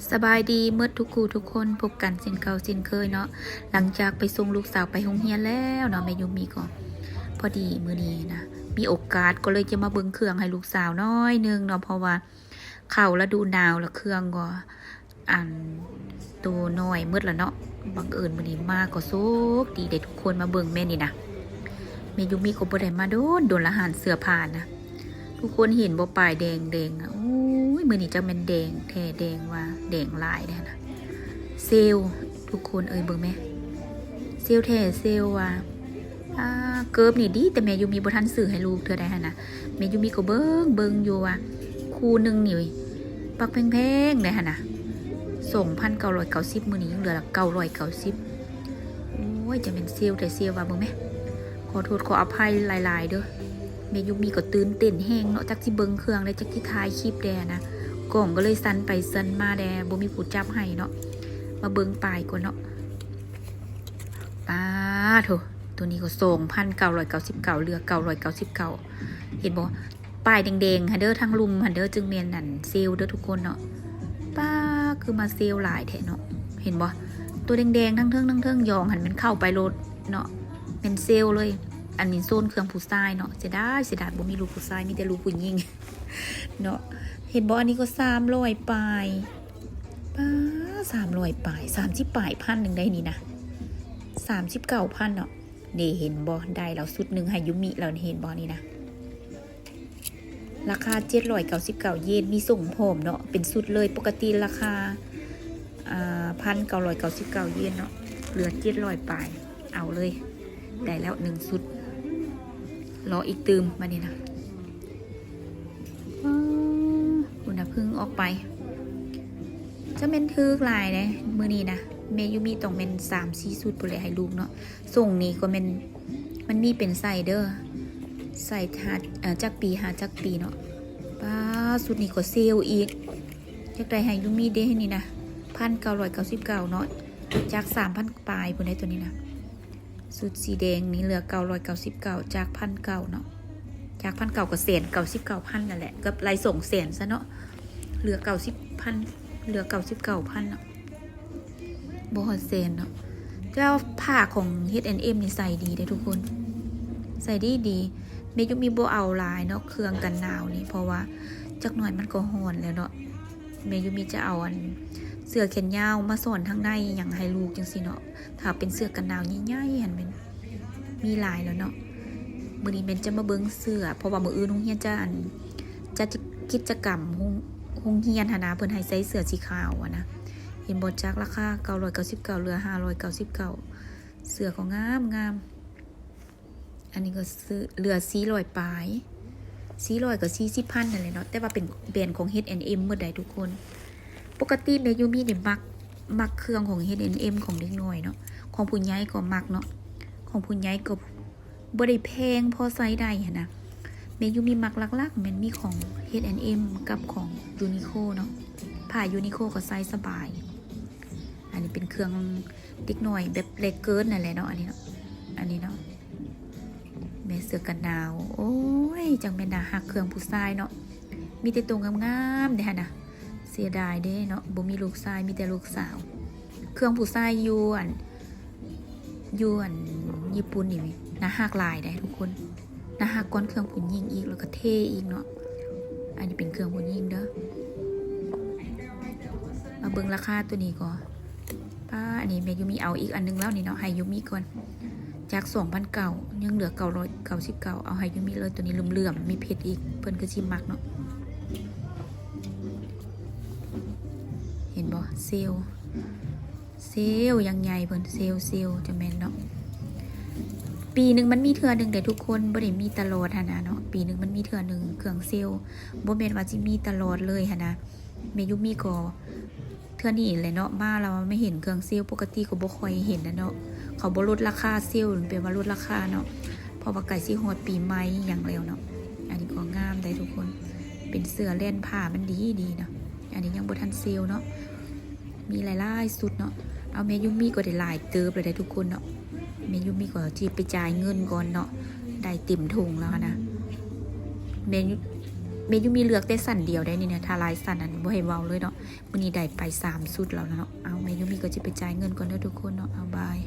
สบายดีเมื่อทุกคู่ทุกคนพบกันเช่นเก่าเช่นเคยเนาะหลังจากไปส่งลูกสาวไปโรงเรียนแล้วเนาะแม่ยูมีก็พอดีมื้อนี้นะมีโอกาสก็เลยจะมาเบิ่งเครื่องให้ลูกสาวน้อยนึงเนาะเพราะว่าเข้าฤดูหนาวแล้วเครื่องก็อันตัวน้อยมืดแล้วเนาะบังเอิญมื้อนี้มาก็โชคดีได้ทุกคนมาเบิ่งแม่นี่นะแม่ยูมีก็บ่ได้มาโดนละหารเสื้อผ้านะทุกคนเห็นบ่ป้ายแดงๆอ่ะมือนี้จะเป็นแดงแท้แดงว่าแดงลายนะเซลทุกคนเบิ่งไหมเซลแท้เซลว่าเกิบนี่ดีแต่แม่ยูมีบ่ทันซื้อให้ลูกเธอได้นะแม่ยูมีก็เบิ่งอยู่ว่าคู่หนึ่งนี่ปักแพงๆได้นะ2,990มื้อนี้ยังเหลือละ990โอ้ยจะเป็นเซลแต่เซลว่าเบิ่งไหมขอโทษขออภัยหลายๆเด้อแม่ยูมีก็ตื่นเต้นแห้งเนาะจักสิเบิ่งเครื่องได้จักสิถ่ายคลิปแดนะกล่องก็เลยสั่นไปสั่นมาแดบ่มีผู้จับให้เนาะมาเบิ่งป้ายก่อนเนาะโถตัวนี้ก็2,999เหลือ999เห็นบ่ป้ายแดงๆฮะเด้อทั้งลุมฮะเด้อจึงแม่นนั่นเซลเด้อทุกคนเนาะคือมาเซลหลายแท้เนาะเห็นบ่ตัวแดงๆทั้งเทิงยองหันมันเข้าไปรถเนาะเป็นเซลเลยอันนี้โซนเครื่องผู้ชายเนาะเสียดายบ่มีลูกผู้ชายมีแต่ลูกผู้หญิงเนาะเห็นบ่อันนี้ก็300ปลาย300ปลาย30ปลาย1,000ได้นี่นะ39,000เนาะนี่เห็นบ่ได้แล้วสุดหนึ่งให้ยุมิแล้วเห็นบ่นี่นะราคา799เยนมีส่งพร้อมเนาะเป็นสุดเลยปกติราคา1,999เยนเนาะเหลือ700ปลายเอาเลยได้แล้ว1สุดรออีกตืมมานี่นะคุณนะพึ่งออกไปจะเป็นทึกลายเลยมือนี้นะเมยูมีต้องเป็น3-4สุดไปเลยให้ลูกเนาะส่งนี้ก็มันมีเป็นใส่เด้อใส่จักปีเนาะสุดนี้ก็เซลอีกจากใดให้ยูมีเด้ให้นี่นะ1,999เนาะจาก3,000ปลายบนได้ตัวนี้นะสุดสีแดงนี้เหลือ999จาก1,900เนาะจาก1,900ก็199,000นั่นแหละกับรายส่งแสนซะเนาะเหลือ90,000เหลือ99,000เนาะบ่ฮอดแสนเนาะเจ้าผ้าของ H&M นี่ใส่ดีได้ทุกคนใส่ดีเมยุมีบ่เอาลายเนาะเครื่องกันหนาวนี่เพราะว่าจักหน่อยมันก็ร้อนแล้วเนาะเมยุมีจะเอาเสื้อแขนยาวมาสอนทางในอย่างให้ลูกจังสิเนาะถ้าเป็นเสื้อกันหนาวใหญ่ๆหั่นเป็นมีลายแล้วเนาะมื้อนี้เมนจะมาเบิ่งเสื้อเพราะว่ามื้ออื่นโรงเรียนจะกิจกรรมโรงเรียนหั่นนะเพิ่นให้ใส่เสื้อสีขาวอะนะเห็นบ่จากราคา999เหลือ599เสื้อก็งามอันนี้ก็ซื้อเหลือ400ปลาย400ก็40,000นั่นแหละเนาะแต่ว่าเป็นแบรนด์ของ H&M เมื่อใดทุกคนปกติเมยูมีนี่มักเครื่องของ H&M ของเด็กน้อยเนาะของผู้ใหญ่ก็มักเนาะของผู้ใหญ่ก็บ่ได้แพงพอใช้ได้หั่นนะเมยูมีมักลักๆมันมีของ H&M กับของ Uniqlo เนาะผ้า Uniqlo ก็ใส่สบายอันนี้เป็นเครื่องเด็กน้อยแบบเล็กเกินนั่นแหละเนาะอันนี้เนาะแม่เสื้อกันหนาวโอ้ยจังแม่นน่าฮักเครื่องผู้ชายเนาะมีแต่ตัวงามๆเด้อนะเสียดายเด้เนาะบ่มีลูกชายมีแต่ลูกสาวเครื่องผู้ชายอยู่ญี่ปุ่นนี่น่าฮักหลายได้ทุกคนน่าฮักก้อนเครื่องผู้หญิงอีกแล้วก็เท่อีกเนาะอันนี้เป็นเครื่องผู้หญิงเด้อมาเบิ่งราคาตัวนี้ก่อนอันนี้แม่ยูมีเอาอีกอันนึงแล้วนี่เนาะให้ยูมีก่อนจาก2,900ยังเหลือ999เอาให้ยูมีเลยตัวนี้เหลื่อมๆมีเพชรอีกเพิ่นก็สิมักเนาะเห็นบ่เซลยังใหญ่เพิ่นเซลจะแม่นเนาะปีนึงมันมีเทื่อนึงแต่ทุกคนบ่ได้มีตลอดหั่นนะเนาะปีนึงมันมีเทื่อนึงเครื่องเซลบ่แม่นว่าสิมีตลอดเลยหั่นนะแม่ยูมีก็เทื่อนี้แหละเนาะมาเราไม่เห็นเครื่องเซลปกติก็บ่ค่อยเห็นนะเนาะเขาบ่ลดราคาเซลแปลว่าลดราคาเนาะเพราะว่าใกล้สิฮอดปีใหม่อย่างแล้วเนาะอันนี้ก็งามได้ทุกคนเป็นเสื้อเล่นผ้ามันดีเนาะอันนี้ยังบ่ทันเซลเนาะมีหลายๆสุดเนาะเอาแม่ยูมีก็ได้หลายเติบเลยได้ทุกคนเนาะแม่ยูมีก็จีไปจ่ายเงินก่อนเนาะได้เต็มถุงแล้วนะแม่ เมยูมีเลือกแต่สันเดียวได้นี่เนี่ยทาลายสันอันนี้บ่ให้เว้าเลยเนาะมื้อนี้ได้ไป3สุดแล้วเนาะเอาเมยูมีก็จะไปจ่ายเงินก่อนเด้อทุกคนเนาะเอาบาย